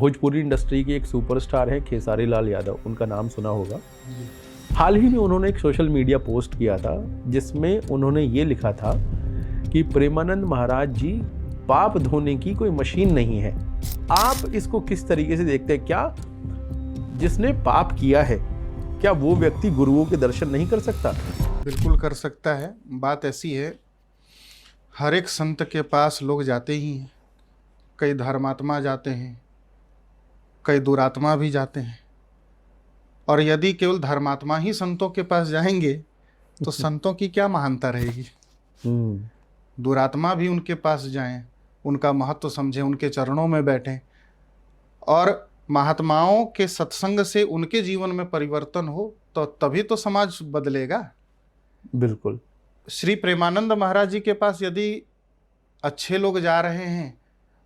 Bhojpuri industry के एक superstar है खेसारी लाल यादव, उनका नाम सुना होगा। हाल ही में उन्होंने एक सोशल मीडिया पोस्ट किया था जिसमें उन्होंने ये लिखा था कि प्रेमानंद महाराज जी पाप धोने की कोई मशीन नहीं है। आप इसको किस तरीके से देखते हैं? क्या जिसने पाप किया है, क्या वो व्यक्ति गुरुओं के दर्शन नहीं कर सकता? बिल्कुल कर सकता है। बात ऐसी है, हर एक संत के पास लोग जाते ही हैं। कई धर्मात्मा जाते हैं, कई दुरात्मा भी जाते हैं। और यदि केवल धर्मात्मा ही संतों के पास जाएंगे तो संतों की क्या महानता रहेगी। दुरात्मा भी उनके पास जाएं, उनका महत्व समझें, उनके चरणों में बैठें और महात्माओं के सत्संग से उनके जीवन में परिवर्तन हो, तो तभी तो समाज बदलेगा। बिल्कुल। श्री प्रेमानंद महाराज जी के पास यदि अच्छे लोग जा रहे हैं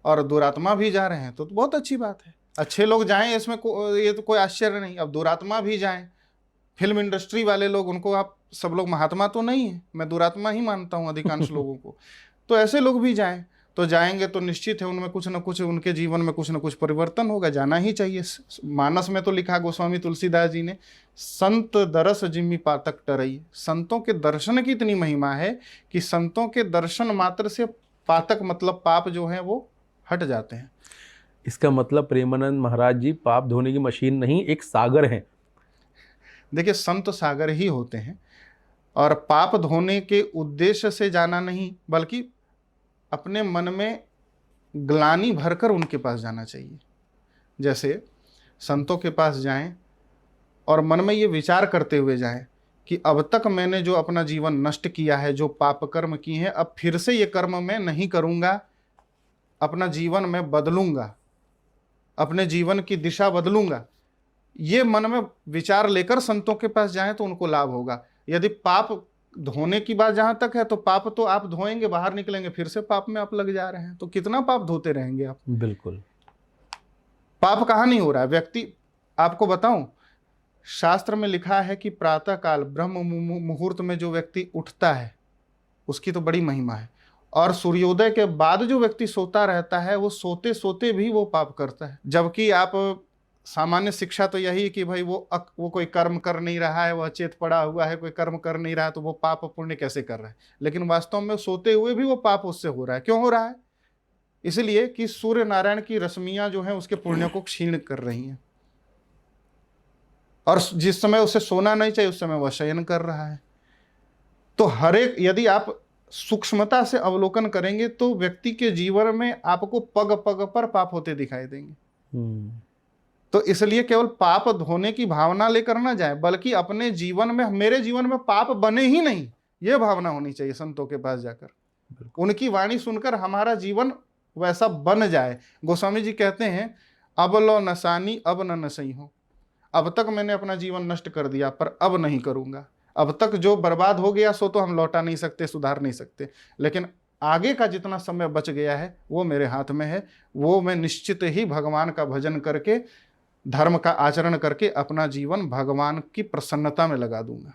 और दुरात्मा भी जा रहे हैं तो बहुत अच्छी बात है। अच्छे लोग जाएं, इसमें ये तो कोई आश्चर्य नहीं। अब दुरात्मा भी जाएं, फिल्म इंडस्ट्री वाले लोग, उनको आप सब लोग महात्मा तो नहीं है, मैं दुरात्मा ही मानता हूं अधिकांश लोगों को। तो ऐसे लोग भी जाएं, तो जाएंगे तो निश्चित है उनमें कुछ न कुछ, उनके जीवन में कुछ न कुछ परिवर्तन होगा। जाना ही चाहिए। मानस में तो लिखा गोस्वामी तुलसीदास जी ने, संत दरस जिम्मी पातक टरई। संतों के दर्शन की इतनी महिमा है कि संतों के दर्शन मात्र से पातक मतलब पाप जो है वो हट जाते हैं। इसका मतलब प्रेमानंद महाराज जी पाप धोने की मशीन नहीं, एक सागर हैं। देखिए, संत सागर ही होते हैं और पाप धोने के उद्देश्य से जाना नहीं, बल्कि अपने मन में ग्लानि भरकर उनके पास जाना चाहिए। जैसे संतों के पास जाएं और मन में ये विचार करते हुए जाएं कि अब तक मैंने जो अपना जीवन नष्ट किया है, जो पाप कर्म किए हैं, अब फिर से ये कर्म मैं नहीं करूंगा, अपना जीवन में बदलूंगा, अपने जीवन की दिशा बदलूंगा। ये मन में विचार लेकर संतों के पास जाएं तो उनको लाभ होगा। यदि पाप धोने की बात जहां तक है, तो पाप तो आप धोएंगे, बाहर निकलेंगे, फिर से पाप में आप लग जा रहे हैं, तो कितना पाप धोते रहेंगे आप। बिल्कुल। पाप कहाँ नहीं हो रहा है। व्यक्ति, आपको बताऊं, शास्त्र में लिखा है कि प्रातः काल ब्रह्म मुहूर्त में जो व्यक्ति उठता है उसकी तो बड़ी महिमा है, और सूर्योदय के बाद जो व्यक्ति सोता रहता है वो सोते सोते भी वो पाप करता है। जबकि आप सामान्य शिक्षा तो यही कि भाई वो कोई कर्म कर नहीं रहा है, वह चेत पड़ा हुआ है, कोई कर्म कर नहीं रहा है, तो वो पाप पुण्य कैसे कर रहा है। लेकिन वास्तव में सोते हुए भी वो पाप उससे हो रहा है। क्यों हो रहा है? इसलिए कि सूर्य नारायण की रश्मियां जो हैं उसके पुण्य को क्षीण कर रही हैं, और जिस समय उसे सोना नहीं चाहिए उस समय वह शयन कर रहा है। तो हर एक, यदि आप सूक्ष्मता से अवलोकन करेंगे तो व्यक्ति के जीवन में आपको पग पग पर पाप होते दिखाई देंगे। तो इसलिए केवल पाप धोने की भावना लेकर ना जाए, बल्कि अपने जीवन में, मेरे जीवन में पाप बने ही नहीं, यह भावना होनी चाहिए। संतों के पास जाकर उनकी वाणी सुनकर हमारा जीवन वैसा बन जाए। गोस्वामी जी कहते हैं, अब लो नसानी अब न नसई हो। अब तक मैंने अपना जीवन नष्ट कर दिया, पर अब नहीं करूंगा। अब तक जो बर्बाद हो गया सो तो हम लौटा नहीं सकते, सुधार नहीं सकते, लेकिन आगे का जितना समय बच गया है वो मेरे हाथ में है। वो मैं निश्चित ही भगवान का भजन करके, धर्म का आचरण करके अपना जीवन भगवान की प्रसन्नता में लगा दूंगा।